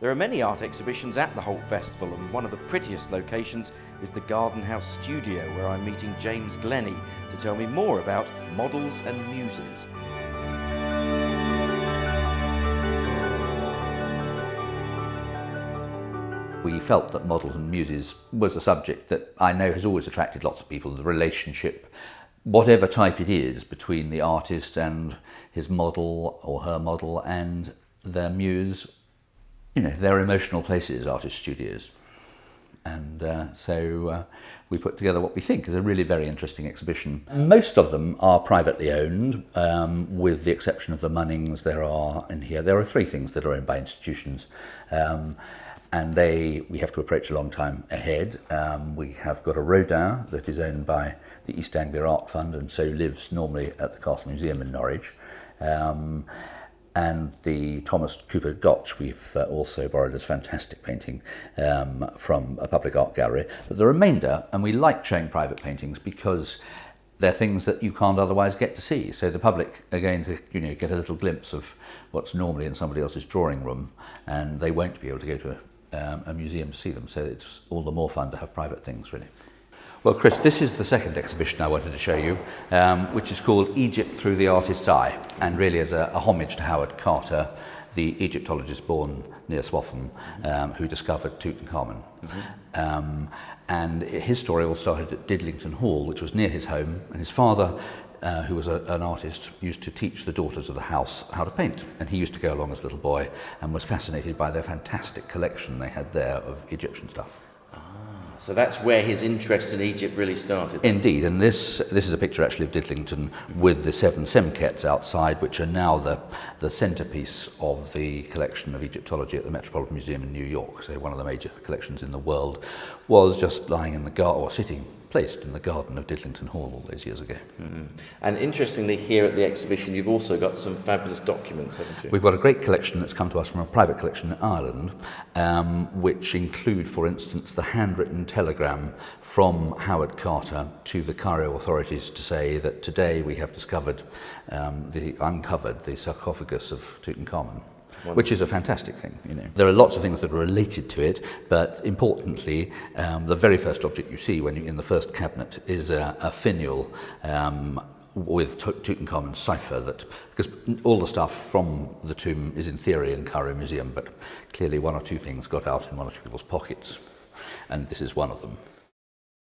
There are many art exhibitions at the Holt Festival, and one of the prettiest locations is the Garden House Studio, where I'm meeting James Glennie to tell me more about models and muses. We felt that models and muses was a subject that I know has always attracted lots of people, the relationship, whatever type it is, between the artist and his model or her model and their muse. You know, they're emotional places, artist studios. And so we put together what we think is a really very interesting exhibition. Most of them are privately owned, with the exception of the Munnings. There are 3 things that are owned by institutions. And we have to approach a long time ahead. We have got a Rodin that is owned by the East Anglia Art Fund and so lives normally at the Castle Museum in Norwich. And the Thomas Cooper Gotch we've also borrowed this fantastic painting from a public art gallery. But the remainder, and we like showing private paintings because they're things that you can't otherwise get to see. So the public are going to get a little glimpse of what's normally in somebody else's drawing room, and they won't be able to go to a museum to see them. So it's all the more fun to have private things, really. Well, Chris, this is the second exhibition I wanted to show you, which is called Egypt Through the Artist's Eye, and really is a homage to Howard Carter, the Egyptologist born near Swaffham, who discovered Tutankhamun. And his story all started at Didlington Hall, which was near his home, and his father, who was an artist, used to teach the daughters of the house how to paint, and he used to go along as a little boy and was fascinated by their fantastic collection they had there of Egyptian stuff. So that's where his interest in Egypt really started. Indeed, and this is a picture actually of Didlington with the 7 semkets outside, which are now the centrepiece of the collection of Egyptology at the Metropolitan Museum in New York. So one of the major collections in the world was just lying in the garden, or placed in the garden of Didlington Hall all those years ago. Mm-hmm. And interestingly, here at the exhibition, you've also got some fabulous documents, haven't you? We've got a great collection that's come to us from a private collection in Ireland, which include, for instance, the handwritten telegram from Howard Carter to the Cairo authorities to say that today we have uncovered the sarcophagus of Tutankhamun. Which is a fantastic thing, There are lots of things that are related to it, but importantly, the very first object you see when you're in the first cabinet is a finial with Tutankhamun's cipher, because all the stuff from the tomb is in theory in Cairo Museum, but clearly 1 or 2 things got out in 1 or 2 people's pockets, and this is one of them.